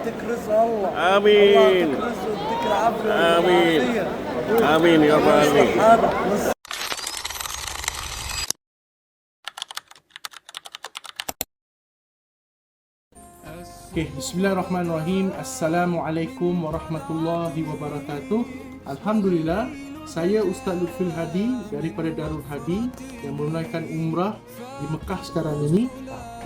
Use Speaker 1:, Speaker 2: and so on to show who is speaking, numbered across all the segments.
Speaker 1: يعطيك رزق الله.
Speaker 2: آمين.
Speaker 1: الله يعطيك رزق ويديك العافيه
Speaker 2: آمين.
Speaker 1: والعافيه.
Speaker 2: آمين يا رب العالمين.
Speaker 1: هذا
Speaker 3: Okay, bismillahirrahmanirrahim. Assalamualaikum warahmatullahi wabarakatuh. Alhamdulillah, saya Ustaz Lutful Hadi daripada Darul Hadi yang menunaikan umrah di Mekah sekarang ini,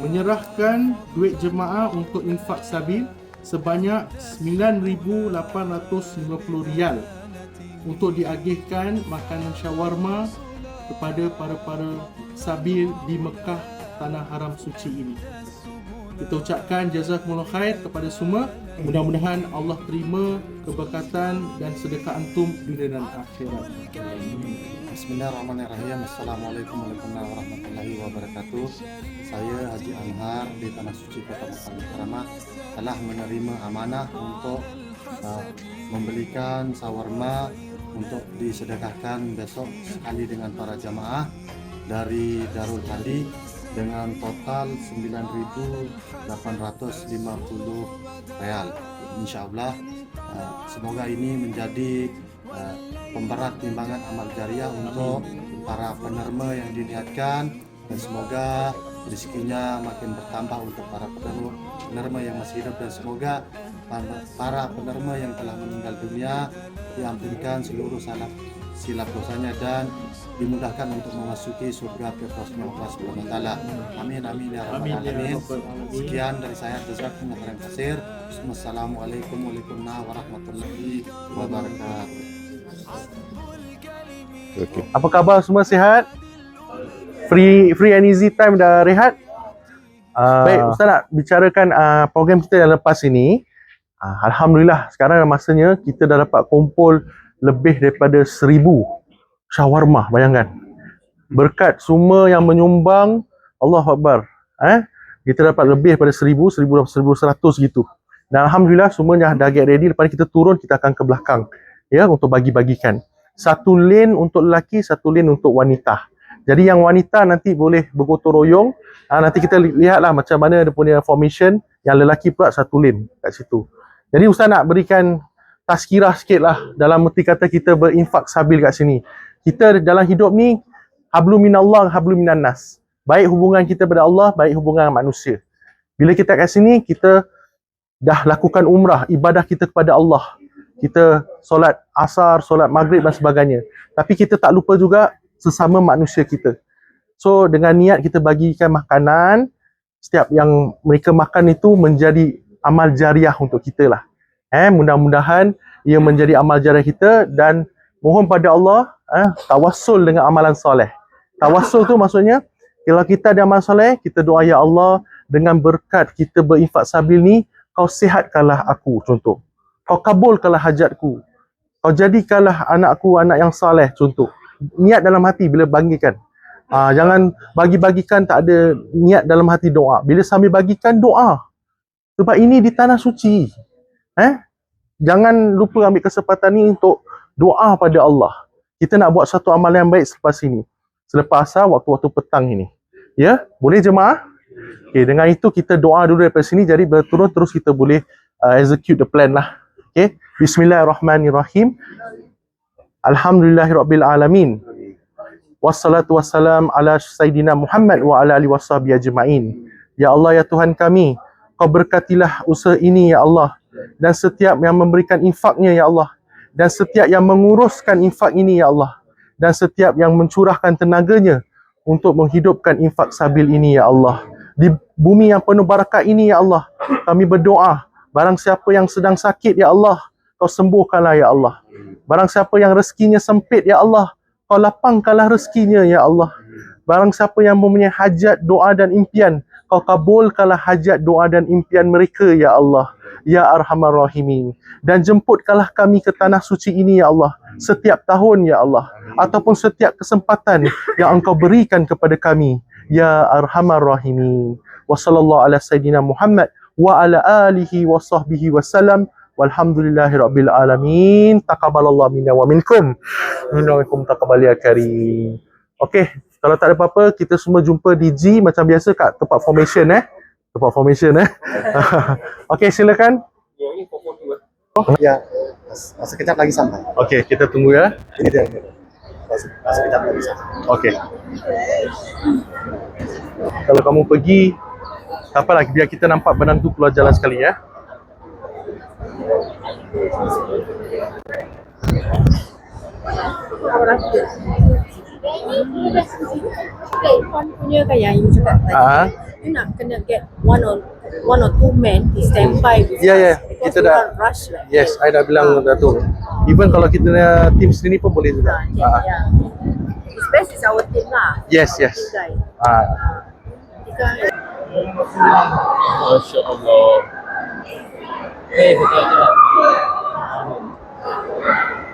Speaker 3: menyerahkan duit jemaah untuk infak sabil sebanyak RM9,850 untuk diagihkan makanan syawarma kepada para sabil di Mekah, tanah haram suci ini. Kita ucapkan jazakumullah khair kepada semua. Mudah-mudahan Allah terima keberkatan dan sedekah antum dunia dan akhirat.
Speaker 4: Bismillahirrahmanirrahim. Assalamualaikum warahmatullahi wabarakatuh. Saya Haji Anhar di Tanah Suci Kota Mekah Mukarramah telah menerima amanah untuk membelikan sawarma untuk disedekahkan besok sekali dengan para jamaah dari Darul Hadi dengan total Rp9,850. InsyaAllah semoga ini menjadi pemberat timbangan amal jariah untuk para penerima yang diniatkan, dan semoga rezekinya makin bertambah untuk para penerima yang masih hidup, dan semoga para penerima yang telah meninggal dunia diampunkan seluruh silap dosanya dan dimudahkan untuk memasuki surga Firdausnya Allah Subhanahu wa taala. Amin amin ya rabbal alamin. Sekian dari saya, jazakumullah khairan katsir. Wassalamualaikum warahmatullahi wabarakatuh.
Speaker 5: Okay. Apa khabar semua, sihat? Free and easy time dah rehat? Baik, Ustaz nak bicarakan program kita yang lepas ini. Alhamdulillah, sekarang masanya kita dah dapat kumpul lebih daripada 1,000 syawarma, bayangkan. Berkat semua yang menyumbang, Allahu Akbar. Kita dapat lebih daripada 1,000, 1,100 gitu. Dan Alhamdulillah semuanya dah get ready. Lepas kita turun, kita akan ke belakang ya untuk bagi-bagikan. Satu lane untuk lelaki, satu lane untuk wanita. Jadi yang wanita nanti boleh bergotong royong. Nanti kita lihatlah macam mana dia punya formation. Yang lelaki pula satu lane kat situ. Jadi Ustaz nak berikan tazkirah sikit lah dalam erti kata kita berinfak sabil kat sini. Kita dalam hidup ni hablum minallah, hablum minannas. Baik hubungan kita pada Allah, baik hubungan manusia. Bila kita kat sini, kita dah lakukan umrah, ibadah kita kepada Allah. Kita solat asar, solat maghrib dan sebagainya. Tapi kita tak lupa juga sesama manusia kita. So dengan niat kita bagikan makanan, setiap yang mereka makan itu menjadi amal jariah untuk kita lah. Mudah-mudahan ia menjadi amal jariah kita, dan mohon pada Allah tawassul dengan amalan soleh. Tawassul tu maksudnya kalau kita ada amal soleh, kita doa, ya Allah, dengan berkat kita berinfak sabil ni, kau sihatkanlah aku, contoh. Kau kabulkanlah hajatku. Kau jadikanlah anakku anak yang soleh, contoh. Niat dalam hati bila bagikan. Jangan bagi-bagikan tak ada niat dalam hati doa. Bila sambil bagikan, doa. Sebab ini di tanah suci. Jangan lupa ambil kesempatan ni untuk doa pada Allah. Kita nak buat satu amalan yang baik selepas ini. Selepas asar, waktu-waktu petang ini. Ya, boleh jemaah? Okay, dengan itu kita doa dulu daripada sini. Jadi berturut terus kita boleh execute the plan lah. Okay, bismillahirrahmanirrahim. Alhamdulillahirabbil alamin. Wassalatu wassalam ala sayyidina Muhammad wa ala alihi washabihi ajmain. Ya Allah, ya Tuhan kami, kau berkatilah usaha ini ya Allah, dan setiap yang memberikan infaknya ya Allah, dan setiap yang menguruskan infak ini ya Allah, dan setiap yang mencurahkan tenaganya untuk menghidupkan infak sabil ini ya Allah. Di bumi yang penuh barakat ini ya Allah, kami berdoa, barang siapa yang sedang sakit ya Allah, kau sembuhkanlah ya Allah. Barang siapa yang rezekinya sempit ya Allah, kau lapangkanlah rezekinya ya Allah. Barang siapa yang mempunyai hajat, doa dan impian, kau kabulkanlah hajat, doa dan impian mereka ya Allah. Ya Arhamar Rahimin. Dan jemputkanlah kami ke tanah suci ini ya Allah, setiap tahun ya Allah, ataupun setiap kesempatan yang Engkau berikan kepada kami. Ya Arhamar Rahimin. Wa sallallahu ala sayyidina Muhammad wa ala alihi wa sahbihi wasallam. Walhamdulillahirabbil alamin. Taqabbalallahu minna wa minkum. Minnakum taqabbal ya karim. Okey, kalau tak ada apa-apa, kita semua jumpa di G macam biasa kat tempat formation Tempat formation Okey, silakan.
Speaker 4: Ya, sekejap lagi sampai.
Speaker 5: Okey, kita tunggu ya.
Speaker 4: Ini dia. Sekejap lagi sampai.
Speaker 5: Okey. Kalau kamu pergi, tak apalah, biar kita nampak benang tu keluar jalan sekali ya.
Speaker 2: Punya kan yang you cakap tadi, you nak kena get one or two men to stand by with
Speaker 5: Ya, ya.
Speaker 2: us because
Speaker 5: Kita
Speaker 2: we
Speaker 5: dah-
Speaker 2: can't rush like
Speaker 5: Yes, I dah bilang Datuk. Even kalau kita tim sendiri pun boleh juga.
Speaker 2: that. Yeah. It's best is our team lah.
Speaker 5: Yes, yes.
Speaker 2: You guys. Kita
Speaker 6: Masya Allah.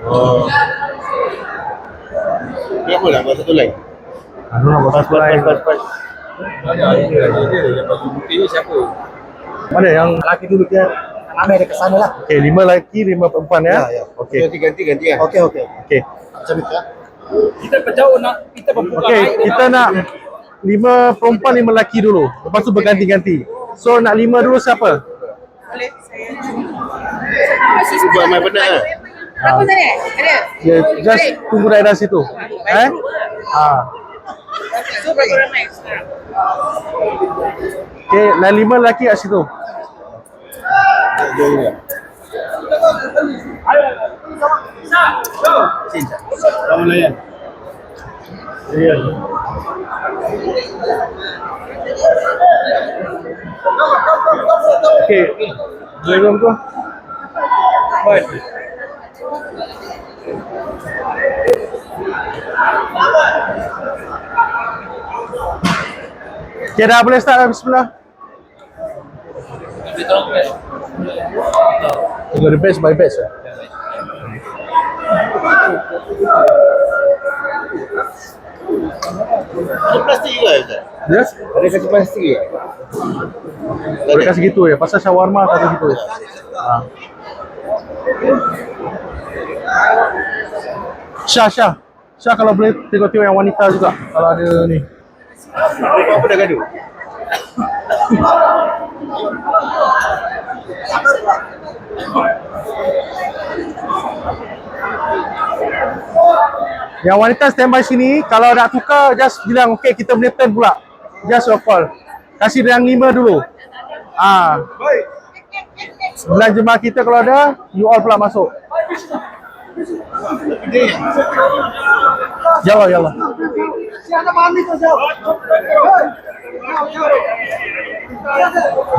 Speaker 6: Oh. Kenapa nak buat satu line?
Speaker 5: Aduh, nak buat satu lain.
Speaker 6: Banyak dia yang baju putih ni siapa?
Speaker 5: Mana yang
Speaker 4: Laki dulu dia. Ramai dia ke sana lah.
Speaker 5: okey, 5 lelaki, 5 perempuan ya?
Speaker 4: Ya.
Speaker 5: Okey.
Speaker 6: Ganti kan?
Speaker 4: Okey.
Speaker 5: Okey.
Speaker 4: Macam itu ya.
Speaker 1: Kita berjauh nak kita berpulang.
Speaker 5: Okey, kita nak 5 perempuan, 5 lelaki dulu. Lepas tu berganti-ganti. So nak 5 dulu siapa?
Speaker 6: Buat main benar lah.
Speaker 2: Apa tadi? Ada.
Speaker 5: Ya, just tunggu daerah situ.
Speaker 2: So berapa ramai sekarang?
Speaker 5: Okey, dan 5 lelaki kat situ.
Speaker 6: Kamu layan.
Speaker 5: Okey. Belum tu. Baik. Okay, dah boleh start dah. Bismillah. You got the best by best lah.
Speaker 6: Ada plastik juga Ustaz?
Speaker 5: Yes?
Speaker 6: Ada kasih plastik ke?
Speaker 5: Boleh kasih gitu ya. Pasal shawarma kata gitu. Syah kalau boleh tengok-tengok yang wanita juga. Kalau ada ni.
Speaker 6: Apa dah gaduh?
Speaker 5: Yang wanita standby sini. Kalau nak tukar, just bilang okay, kita boleh turn pula. Just your call. Kasih dia yang 5 dulu. Sembilan jemaah kita kalau ada, you all pula masuk. Yalah.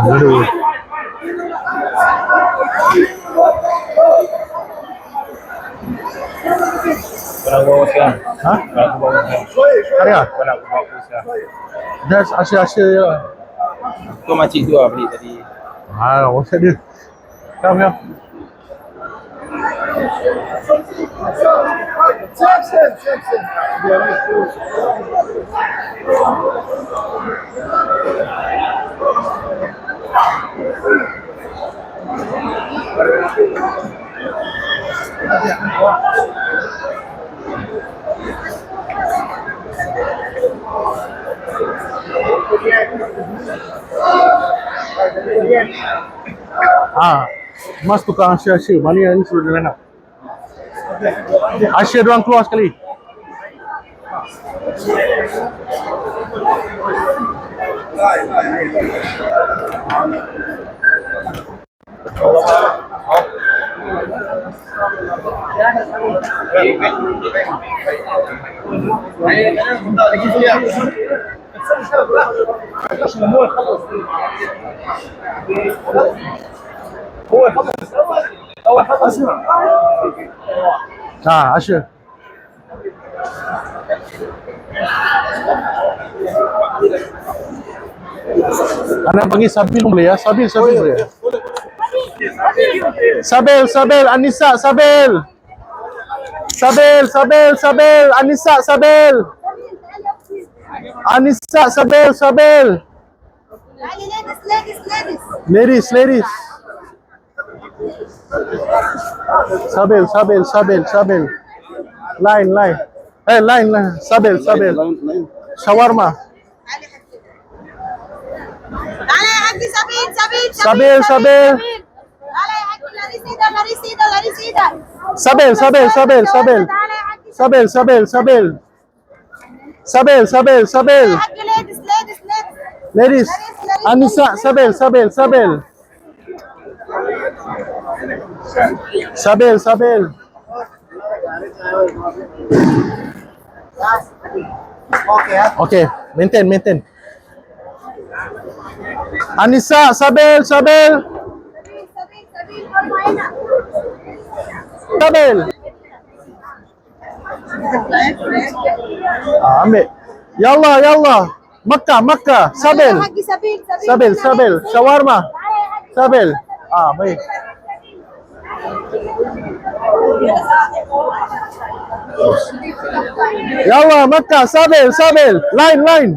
Speaker 5: Aduh.
Speaker 6: Korang bawa sekarang.
Speaker 5: Ha?
Speaker 6: Korang bawa sekarang.
Speaker 5: Karya?
Speaker 6: Korang bawa sekarang.
Speaker 5: Just Asya je lah.
Speaker 6: Tu makcik tu lah beli tadi.
Speaker 5: What's dia? Come here. Mas tukang Asya. Mana yang ni suruh dia nak? Asya diorang keluar sekali. Asya. Anak panggil Sabil boleh ya? Sabil boleh ya? Sabil, Anissa, Sabil. Anissa, Sabil. Ladies. Sabil. Line. Line. Sabil. Shawarma. Sabil. Sabil, sabil, sabil, sabil. Sabil, sabil, sabil. Sabil, sabil, sabil. Ladies. Anissa, sabil, sabil, sabil. Sabil, sabil. Okay, maintain, maintain. Anissa, sabil, sabil. Sabil. Ambil. Yallah, yallah. Makkah, Makkah. Sabil. Sabil, sabil. Shawarma. Sabil. Baik. Yallah, Makkah. Sabil, sabil. Line, line.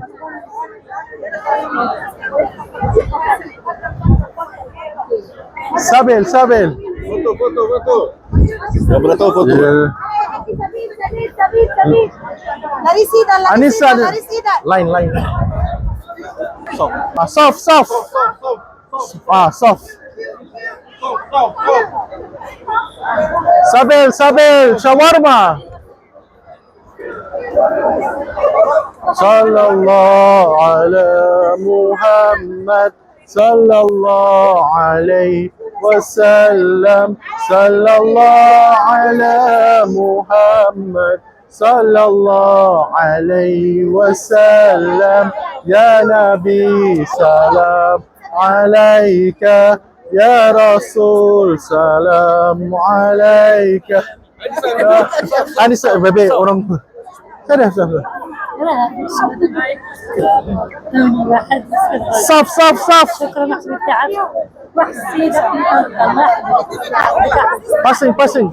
Speaker 5: Sabil, sabil.
Speaker 6: Foto. Berapa tahu foto?
Speaker 5: Anissa, line, line. Soft, soft. Soft. Sabil, sabil. Shawarma. Sallallahu ala Muhammad. Sallallahu alaihi wasallam. Sallallahu ala Muhammad. Sallallahu alaihi wasallam. Ya Nabi, salam alaika. Ya Rasul, salam alaika. Anissa, bebe, orang sudah. Soft, soft, soft. Passing, passing.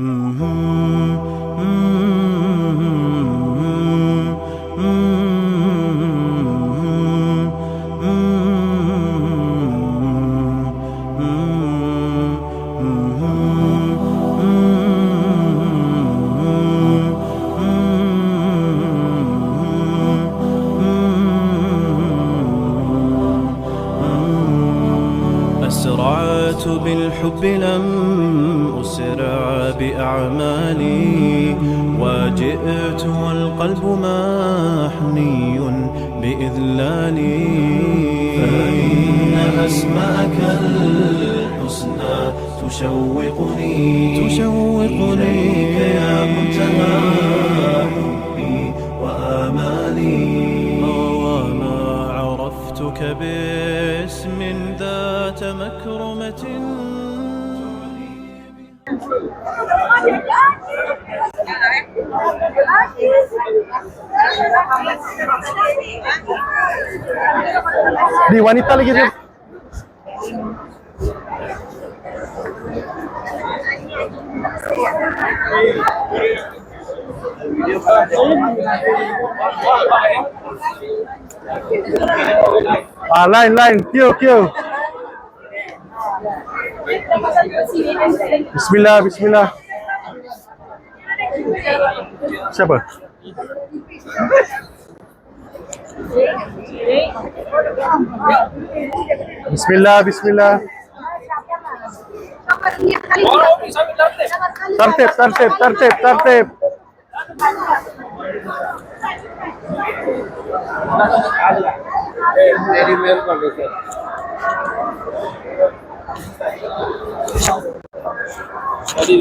Speaker 7: أسرعت بالحب لم أسرع بأعمالي وجئت والقلب محني بإذلالي فإن أسماءك الحسنى تشوقني إليك يا منتهى حبي وآمالي وما عرفتك باسم ذات مكرمة
Speaker 5: Di wanita lagi dia. Line, queue. Bismillah. Siapa? Bismillah.
Speaker 1: Orang ni sambil
Speaker 5: Tertib.
Speaker 6: Dari Melbourne ke? Tadi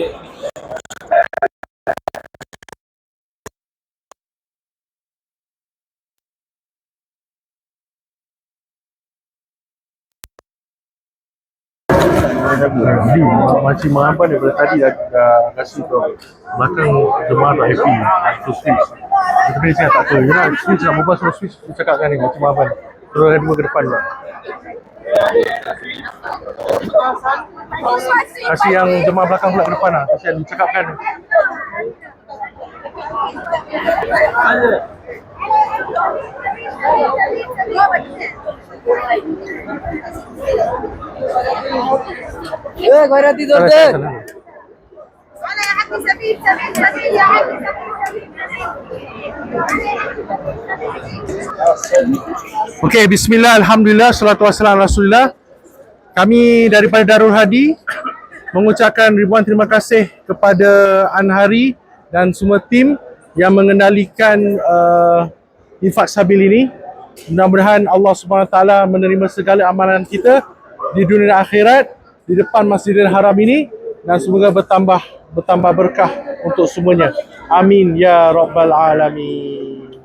Speaker 5: Jadi makcik mengapa daripada tadi dah kasih tu belakang jemaah tak happy so switch. Tapi dia cakap tak apa, dia nak switch nak berbual sama switch, dia cakapkan ni makcik mengapa ni. Terus ada dua ke depan pula. Kasih yang jemaah belakang pula ke depan lah, kasihan dia cakapkan ni.
Speaker 1: kau dah tidur
Speaker 5: Sana,
Speaker 1: ke?
Speaker 5: sana. Okey, bismillah, alhamdulillah, salatu wassalam Rasulullah. Kami daripada Darul Hadi mengucapkan ribuan terima kasih kepada Anhari dan semua tim yang mengendalikan infak sabil ini. Mudah-mudahan Allah Subhanahu Wa Taala menerima segala amalan kita di dunia dan akhirat di depan Masjidil Haram ini, dan semoga bertambah berkah untuk semuanya. Amin ya rabbal alamin.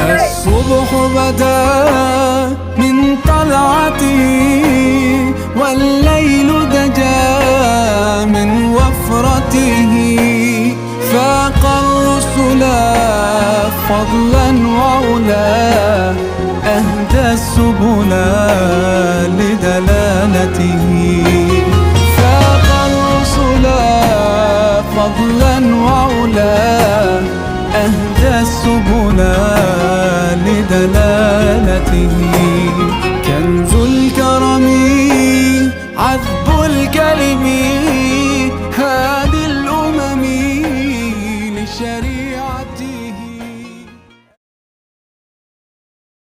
Speaker 8: الصبح بدا من طلعته والليل دجا من وفرته فاق الرسل فضلا وعلا أهدى السبل لدلالته فاق الرسل فضلا وعلا أهدى السبل لدلالته